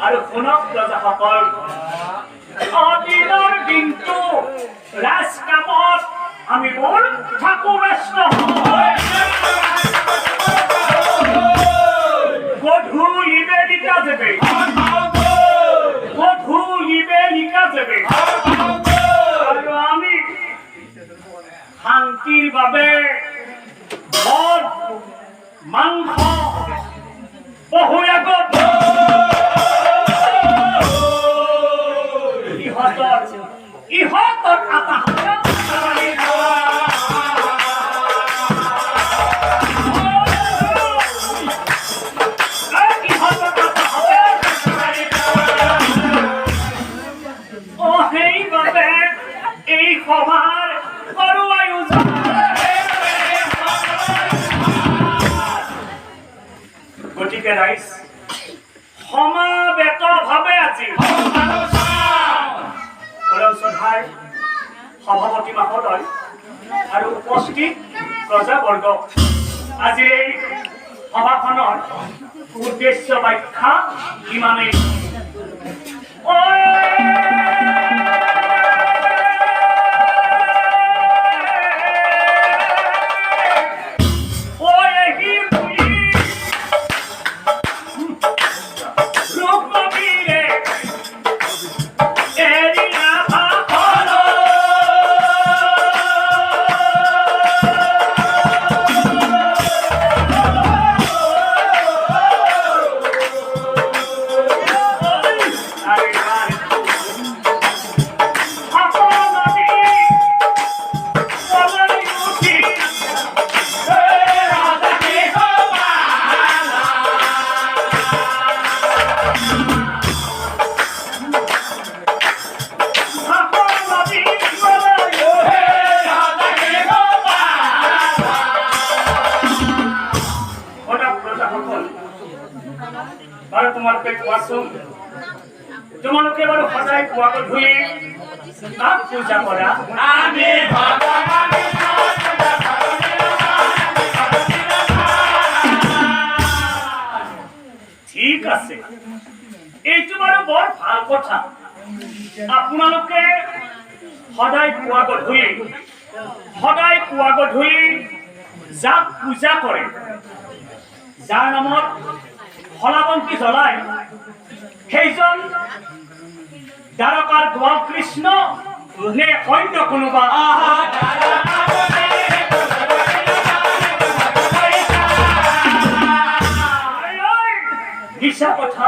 আৰু শুনক প্ৰজাসকল, দিনৰ দিনটো ৰাজকামত আমি বোৰ থাকো ব্যস্ত। গধূলি বেলিকা যাবে, গধূলি বেলিকা যাবে, আৰু আমি শান্তিৰ বাবে মদ মাংস বহু আগত ইহঁতৰ আটা সেইবাবে এই সভাৰ কৰো আয়োজন। গতিকে ৰাইজ সমাবেতভাৱে আজি সভাৰ সভাপতি মহোদয় আৰু উপস্থিত প্ৰজাবৰ্গ আজিৰ এই সভাখনৰ উদ্দেশ্য ব্যাখ্যা ইমানেই। তোমালোকে বাৰু সদায় পুৱা গধূলি কাক পূজা কৰা? ঠিক আছে, এইটো বাৰু বৰ ভাল কথা। আপোনালোকে সদায় পুৱা গধূলি যাক পূজা কৰে, যাৰ নামত হলাবন্তি জ্বলায়, সেইজন দ্বাৰকাৰ গোৱাল কৃষ্ণ নে অন্য কোনোবা? মিছা কথা,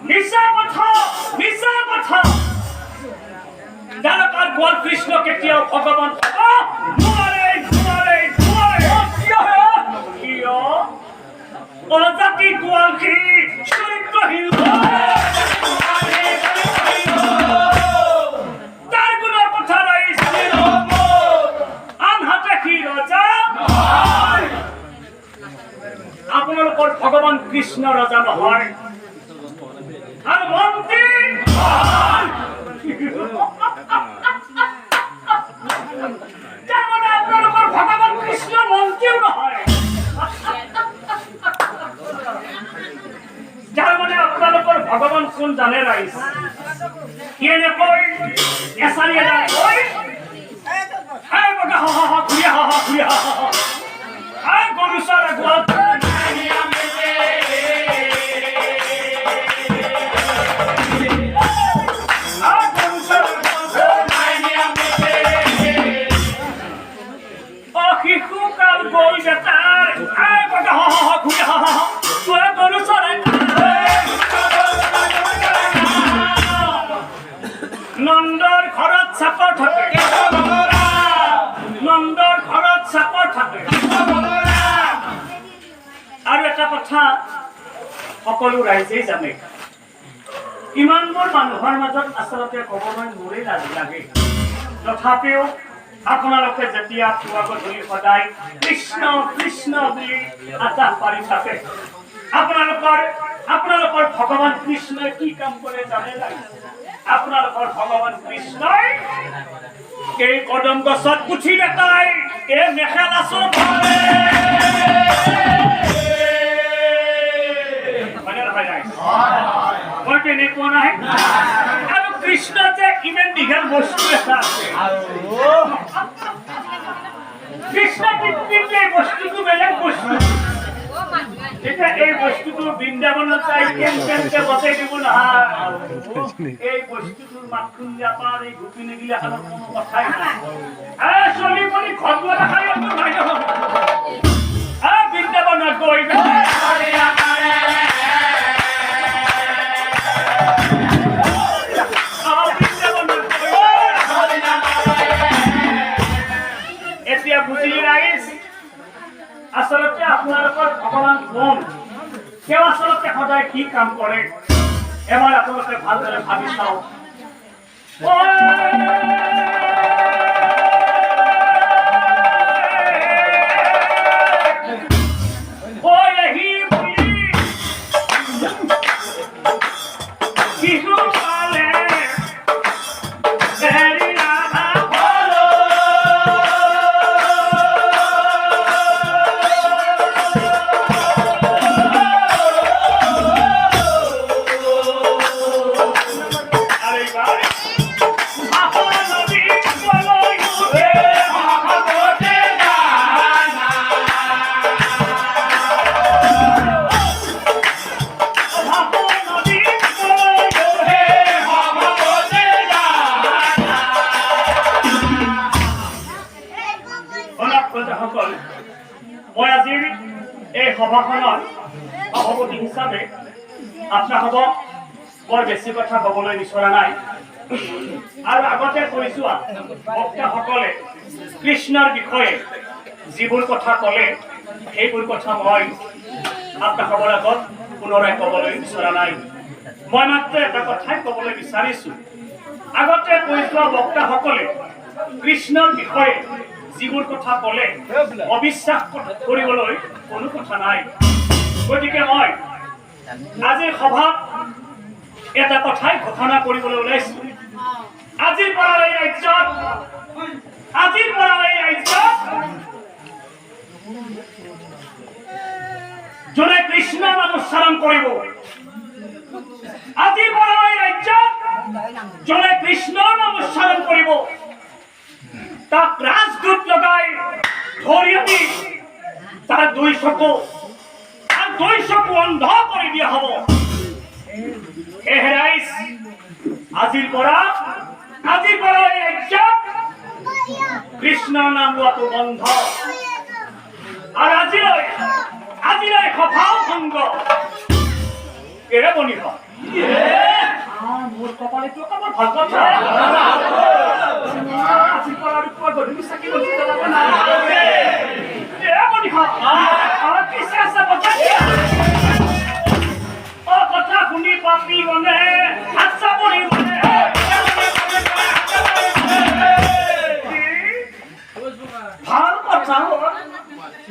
মিছা কথা, মিছা কথা। দ্বাৰকাৰ গোৱাল কৃষ্ণ কেতিয়াও ভগৱান নোৱাৰে, নোৱাৰে, নোৱাৰে। কিয়? অজাতি গোৱালী চৰিত্ৰহীন, তাৰ গুণৰ কথা লাগিছিল। আনহাতে কি ৰজা? আপোনালোকৰ ভগৱান কৃষ্ণ ৰজা নহয়, আৰু মন্ত্ৰী তাৰমানে আপোনালোকৰ ভগৱান কৃষ্ণ মন্ত্ৰীও নহয়। আপোনালোকৰ ভগৱান কোন জানে ৰাইজ? কেনেকৈ এচাৰিয়ে যায় গৰু চৰ আগত শিশু কাল গৈ বেটাৰ গৰু চৰাই নন্দৰ ঘৰত চাকৰ থাকে, নন্দৰ ঘৰত চাকৰ থাকে। আৰু এটা কথা সকলো ৰাইজেই জানে, ইমানবোৰ মানুহৰ মাজত আচলতে ক'বলৈ মোৰেই লাজ লাগে। তথাপিও আপোনালোকে যেতিয়া পুৱা গধূলি সদায় কৃষ্ণ কৃষ্ণ বুলি আকাশ পাৰি থাকে, আপোনালোকৰ ভগৱান কৃষ্ণই কি কাম কৰে জানে লাগে? আপোনালোকৰ ভগৱান কৃষ্ণই এই কদম গছত উঠি বেটাই এই মেখেলা চোৰ হয় নহয়? তেনেকুৱা নাই আৰু কৃষ্ণ যে ইমান দীঘল বস্তু এটা আছে কৃষ্ণ কিন্তু এই বস্তুটো বেলেগ বস্তু এতিয়া এই বস্তুটো বৃন্দাবনত যাই কেনেকে বচাই দিব নহয় এই বস্তুটোৰ মাতকুঞ্জা পাৰ এই গোপিনী গিলাখনৰ কোনো কথাই নাই চলি পলি ঘৰটো দেখাই বৃন্দাবনত গৈ এতিয়া বুজি ৰাইজ আচলতে আপোনালোকৰ ভগৱান কোন তেওঁ আচলতে সদায় কি কাম কৰে এবাৰ আপোনালোকে ভালদৰে ভাবি চাওক মই আজিৰ এই সভাখনৰ সভাপতি হিচাপে আপোনালোকক বৰ বেছি কথা ক'বলৈ বিচৰা নাই আৰু আগতে কৈছো বক্তাসকলে কৃষ্ণৰ বিষয়ে যিবোৰ কথা ক'লে সেইবোৰ কথা মই আপোনালোকৰ আগত পুনৰাই ক'বলৈ বিচৰা নাই মই মাত্ৰ এটা কথাই ক'বলৈ বিচাৰিছো আগতে কৈছো বক্তাসকলে কৃষ্ণৰ বিষয়ে যিবোৰ কথা ক'লে অবিশ্বাস কৰিবলৈ কোনো কথা নাই গতিকে মই আজিৰ সভাত এটা কথাই ঘোষণা কৰিবলৈ ওলাইছো আজিৰ পৰা এই ৰাজ্যত যোনে কৃষ্ণ নাম উচ্চাৰণ কৰিব আজিৰ পৰা এই ৰাজ্যত যোনে কৃষ্ণৰ নাম উচ্চাৰণ কৰিব তাক ৰাজদূত লগাই ধৰি আনি তাৰ দুই চকু অন্ধ কৰি দিয়া হ'ব হেৰাইছ আজিৰ পৰা এই ৰাজ্যত কৃষ্ণৰ নাম লোৱাটো বন্ধ আৰু আজিলৈ সভাও ভংগ এৰে বনিব মোৰ কপালেটো আমাৰ ভাল কথা আজি পৰা আৰু কোৱা গধূলি চাকি বন্তি জ্বলাব নালাগে এৰে বনিব আমাৰ পিছে আছে কথা শুনি পাপি মানে হাত চাপৰি মানে ভাল কথা হ'ল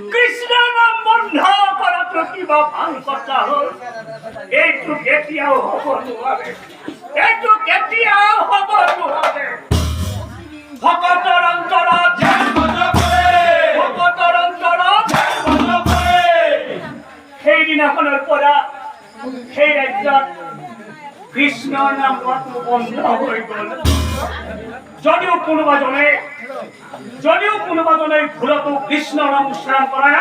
কৃষ্ণৰ নাম বন্ধ কৰাটো কিবা ভাল কথা হ'ল এইটো কেতিয়াও হ'ব নোৱাৰে ভকতৰ অন্তৰত সেইদিনাখনৰ পৰা সেই ৰাজ্যত কৃষ্ণৰ নাম লোৱাটো বন্ধ হৈ গ'ল যদিও কোনোবাজনে ভুলতো কৃষ্ণৰ নাম উচ্চাৰণ কৰে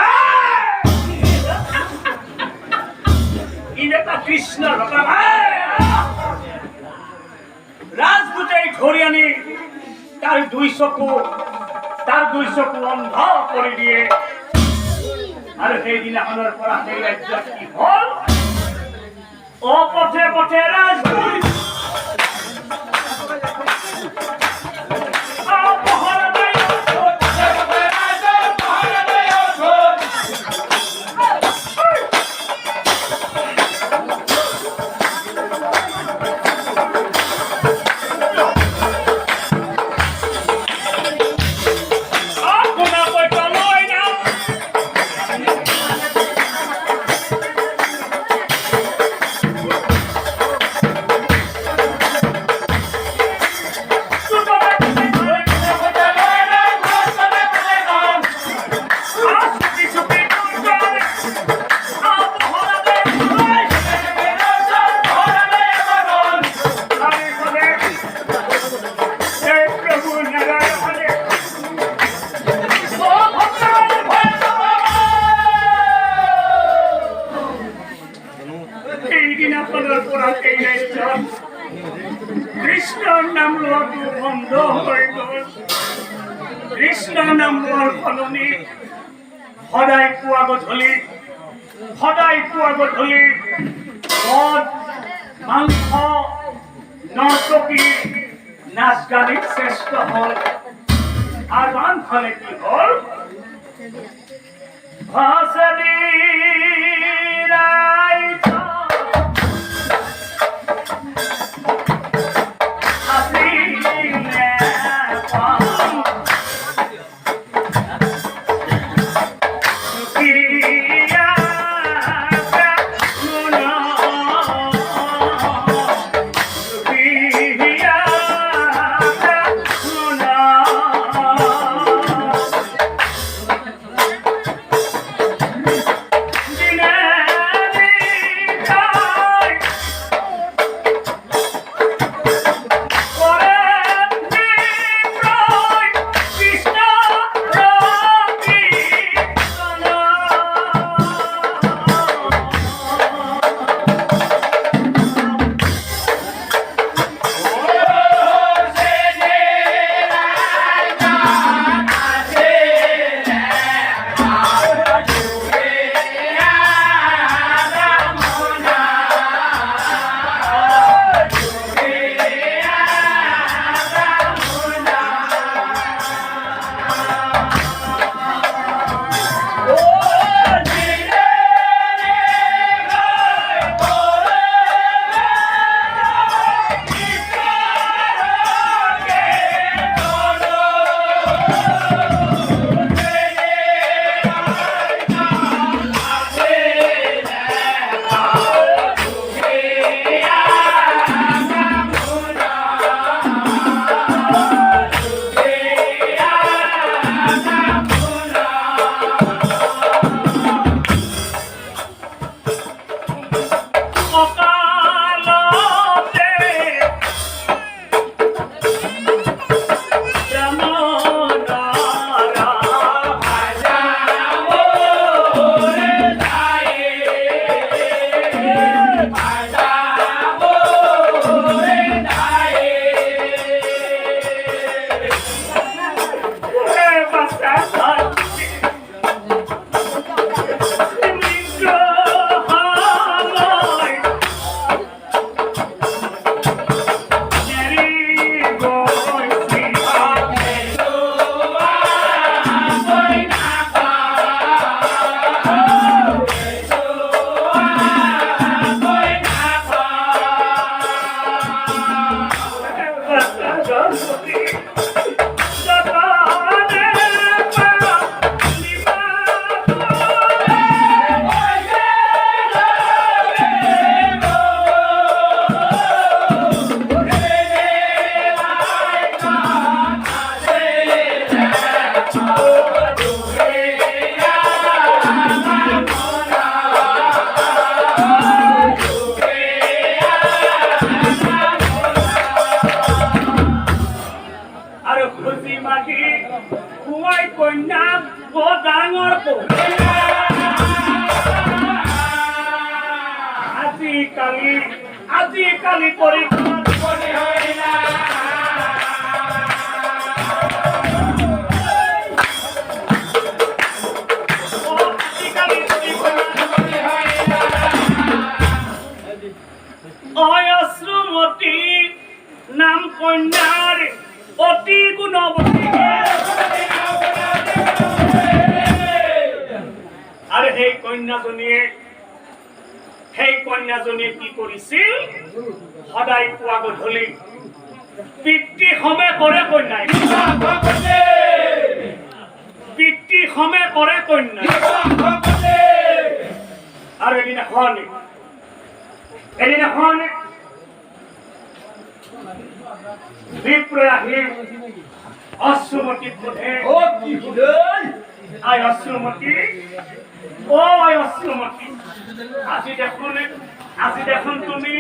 এটা কৃষ্ণৰ ৰাজদূতে ধৰি আনি তাৰ দুই চকু অন্ধ কৰি দিয়ে আৰু সেইদিনাখনৰ পৰা সেই ৰাজ্যত কি হ'ল পথে পথে ৰাজদূত নাম লোৱাটো বন্ধ হৈ গ'ল কৃষ্ণ নাম লোৱাৰ সলনি সদায় পুৱা গধূলি মদ মাংস নৰ্তকী নাচ গানীত শ্ৰেষ্ঠ হ'ল আৰু আনফালে কি হ'ল আজিকালি অশ্ৰুমতী নাম কন্যাৰ অতি গুণৱতী আৰু সেই কন্যাজনীয়ে কি কৰিছিল সদায় পুৱা গধূলি পিতৃ সমে কৰে কন্যাই পিতৃ সমে কৰে কন্যাই আৰু এদিনাখন বিপ্ৰ আহি অশ্ৰুমতীক সোধে আই অশ্ৰুমতী আজি দেখোন তুমি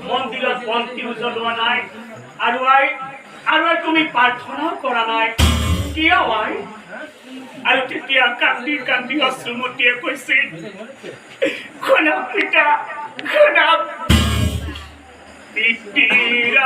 মন্দিৰত বন্তি উজ্বলোৱা নাই আৰু তুমি প্ৰাৰ্থনাও কৰা নাই কিয় আই আৰু তেতিয়া কান্দি কান্দি অশ্ৰুমতীয়ে কৈছিল পিতা পিতৃৰ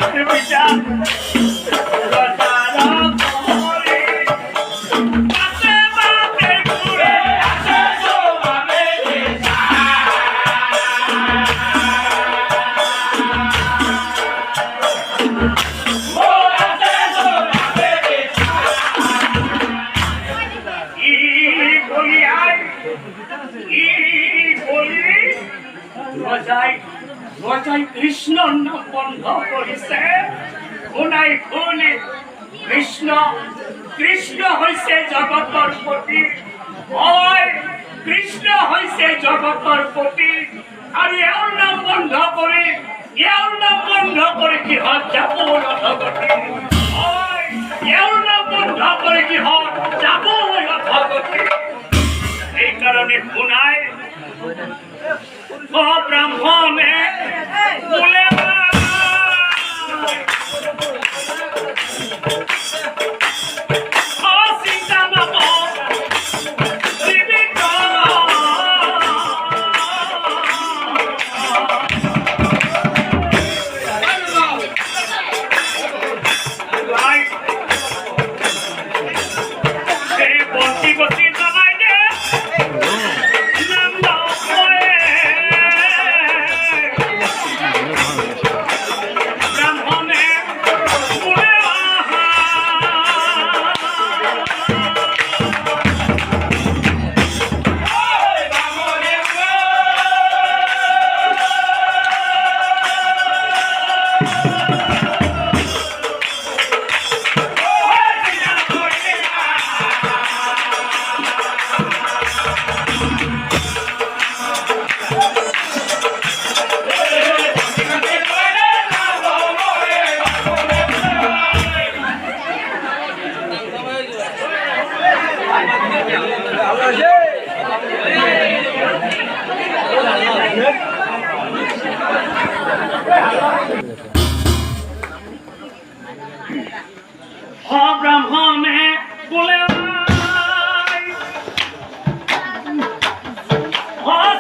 বেটা ৰসাৰা পৰে বাতে বাতে ঘুৰে আসে জবাবে ৰজাই কৃষ্ণ নাম বন্ধ কৰিছে শুনাই শুনি কৃষ্ণ কৃষ্ণ হৈছে জগতৰ পতি হয় কৃষ্ণ হৈছে জগতৰ পতি আৰু এওঁৰ নাম বন্ধ কৰি কিহত যাব ৰথগতি হয় এওঁৰ নাম বন্ধ কৰি কিহত যাব ৰথগতি এইকাৰণে শুনাই ব্রাহ্মণে বলে ব্রাহ্মণে বলে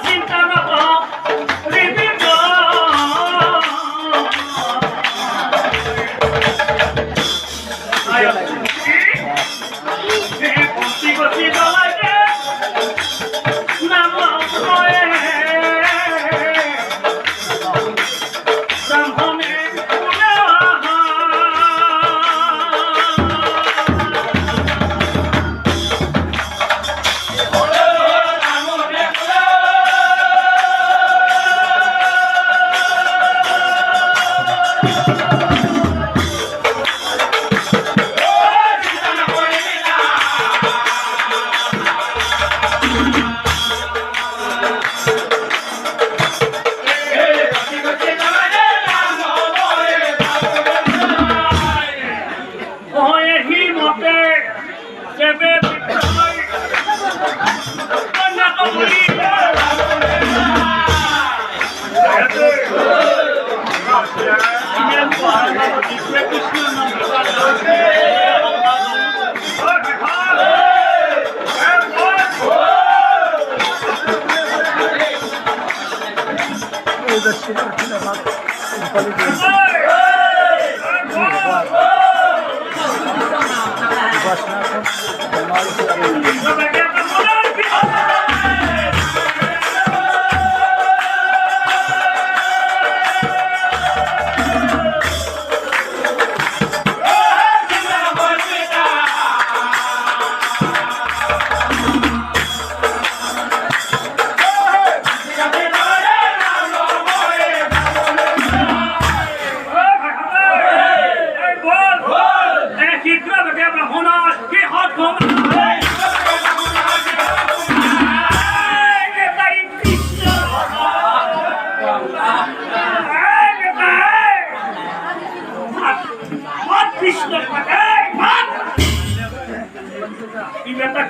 চিন্তা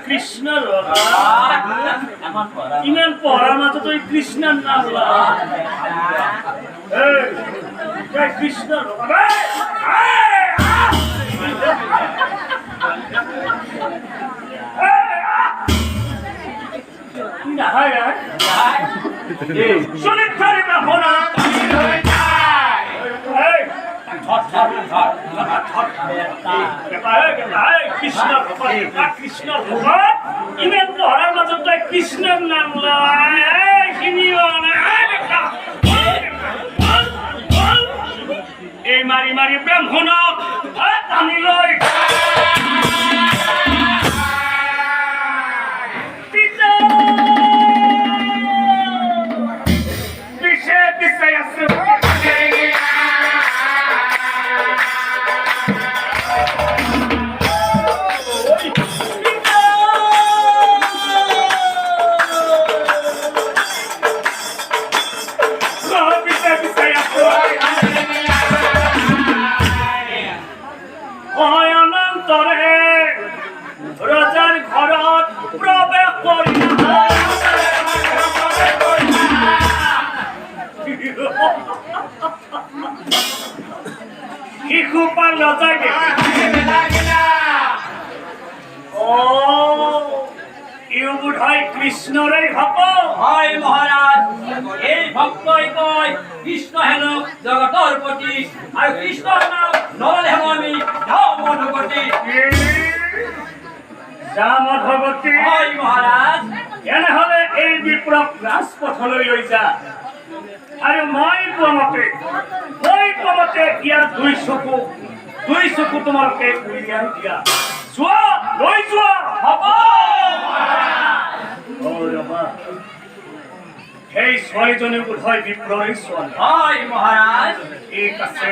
কৃষ্ণ ইমান পঢ়ার মাঝে তো কৃষ্ণের নাম কৃষ্ণ কৃষ্ণ কৃষ্ণ ইমান ধরার মাজত তই কৃষ্ণৰ নাম লয় এই মাৰি মাৰি ব্ৰাহ্মণক টানি লৈ পিছে পিছে আছে ৰজাৰ ঘৰত প্ৰৱেশ কৰি শিশুপাল ৰজাই ইও বোধ হয় কৃষ্ণৰে ভক্ত হয় মহাৰাজ এই ভক্তই কয় কৃষ্ণ হেন জগতৰ পতি আৰু কৃষ্ণৰ নাম নললে আমি মধুপতি ভগৱতী হয় মহাৰাজ এনেহলে এই বিপ্লৱ ৰাজপথলৈ লৈ যা আৰু মই কোৱামতে ইয়াৰ দুই চকু তোমালোকে উলিয়াই দিয়া যোৱা লৈ যোৱা হ'ব সেই ছোৱালীজনী বোধ হয় বিপ্লৱী ছোৱালী হয় মহাৰাজ ঠিক আছে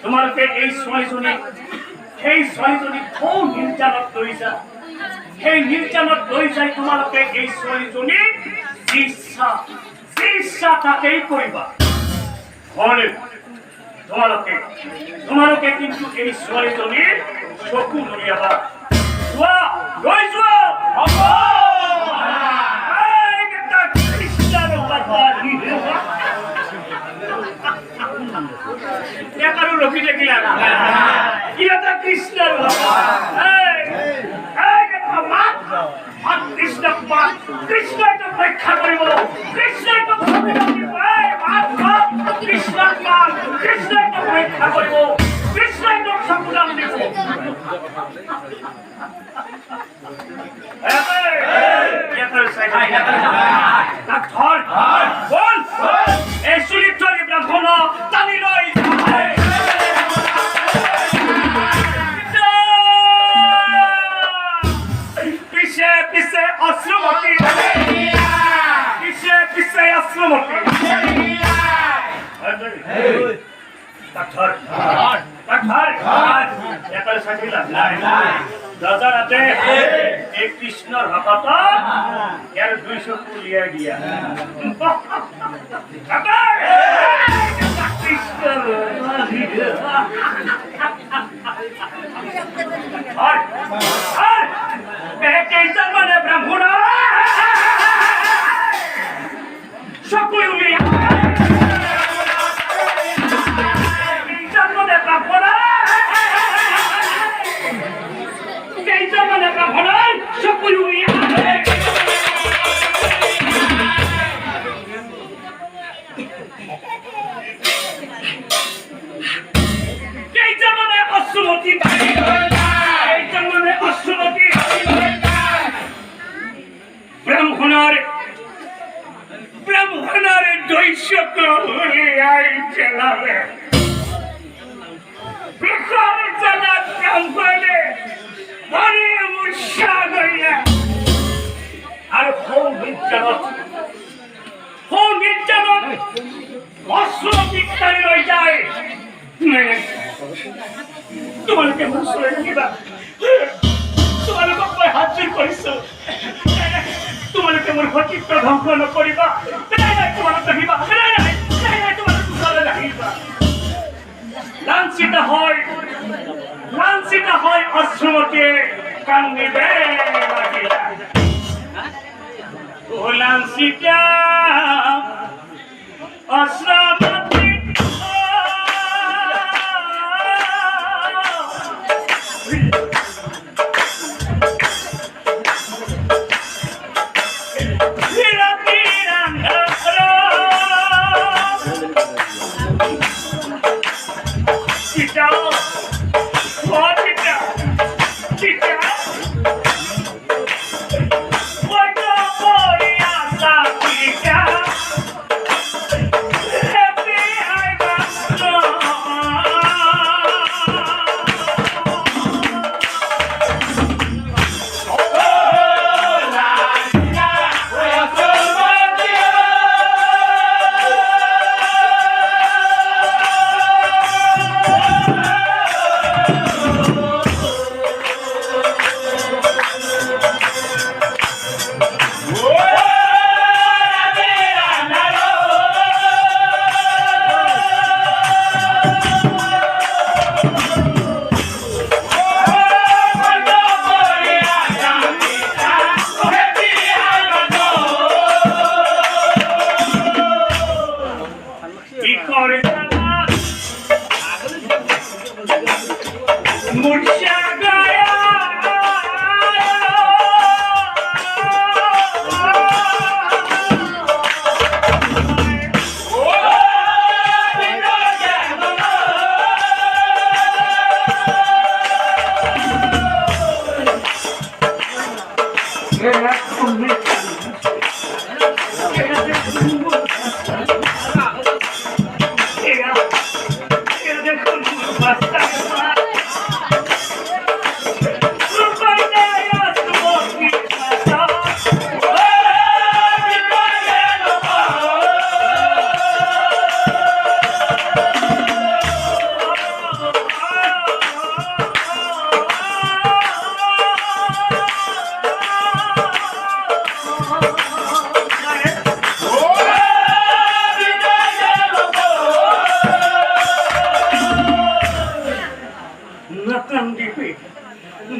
তোমালোকে এই ছোৱালীজনীক খুব নিৰ্যাতনত লৈ যা সেই নিৰ্যাতনত লৈ যাই তোমালোকে এই ছোৱালীজনীক যি ইচ্ছা তাকেই কৰিবা হলে তোমালোকে কিন্তু এই ছোৱালীজনীৰ চকু নুলিয়াবা যোৱা লৈ যোৱা হ'ব একাৰো ৰখি থাকিলা এটা কৃষ্ণৰ কৃষ্ণই তোক ৰক্ষা কৰিব কৃষ্ণই তোক কৃষ্ণৰ কাম কৃষ্ণই তোক ৰক্ষা কৰিব কৃষ্ণই তোক চকুদান দিব এই চৰিত্ৰৰে ব্ৰাহ্মণ টানি লৈ পিছে পিছে অশ্ৰুমতী ৰজাৰ হাতে এই কৃষ্ণৰ ভকত ইয়াৰ দুই চকু উলিয়াই দিয়া কেইজন মানে ব্ৰাহ্মণ চকু উলিয়াই কেইজন মানে ব্ৰাহ্মণ চকু উলিয়াই ব্রাহ্মণের দৈশ্যক উলিয়াই চেলাবে বিকল জগৎ ব্রাহ্মণে মনে উৎসাহ করিয়া আর হৌ নির্যাতন অস্ত্র বিজ্ঞানী রয়ে যায় তোমালোকে মোৰ ওচৰত আহিবা তোমালোকক মই হাত জোৰ কৰিছো তোমালোকে মোৰ সতীত্ব ধ্বংস নকৰিবা তোমালোক আহিবা তোমালোক ওচৰলৈ আহিবা লাঞ্ছিত হয় অশ্ৰুমতীয়ে কান্দিবে লাগিলা ও লাঞ্ছিতা অশ্ৰুমতী মূর্ছা গায়া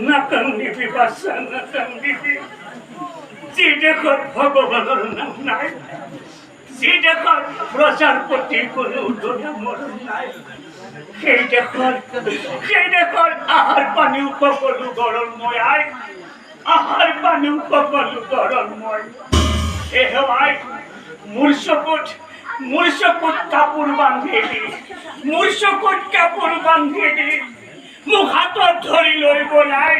নাকান্দিবি বাসা নাকান্দিবি যে দেখর ভগবানের নাম নাই যে দেখর প্রচার প্রতি কোনো মরণ নাই সেই দেখর আহার পানী সকলো গৰমময় আই আহাৰ পানী সকলো গৰমময় এহেৱাই মোৰ চকুত কাপোৰ বান্ধি দি মোৰ চকুত কাপোৰ বান্ধি দি মোক হাতত ধৰি লৈ বলাই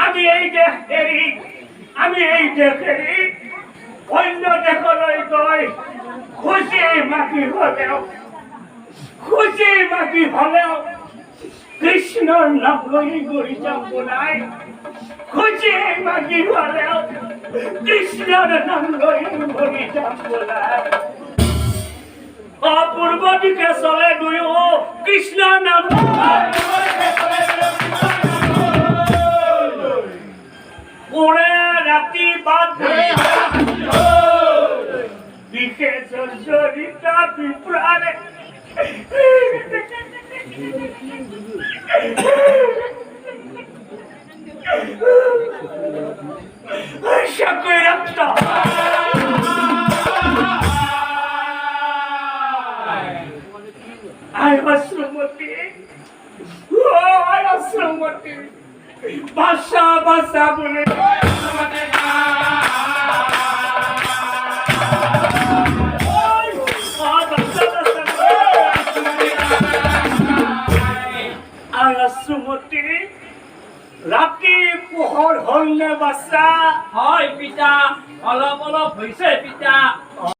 আমি এই দেশ এৰি অন্য দেশলৈ গৈ খুচি মাগি হলেও কৃষ্ণৰ নাম লৈ মৰি যাম বলাই খুচি মাগি হলেও কৃষ্ণৰ নাম লৈ মৰি যাম বলাই অপূৰ্ব দিকে চলে দুয়ো কৃষ্ণৰ নাম ওরে রাতি বাদ বিশেষ জড়িতা বিপ্রাণে সকল রক্ত I was Sumati. Oh, I was Sumati. Basha bole. I was Sumati. Rati pohor holne basa. হয় পিতা অলপ অলপ হৈছে পিতা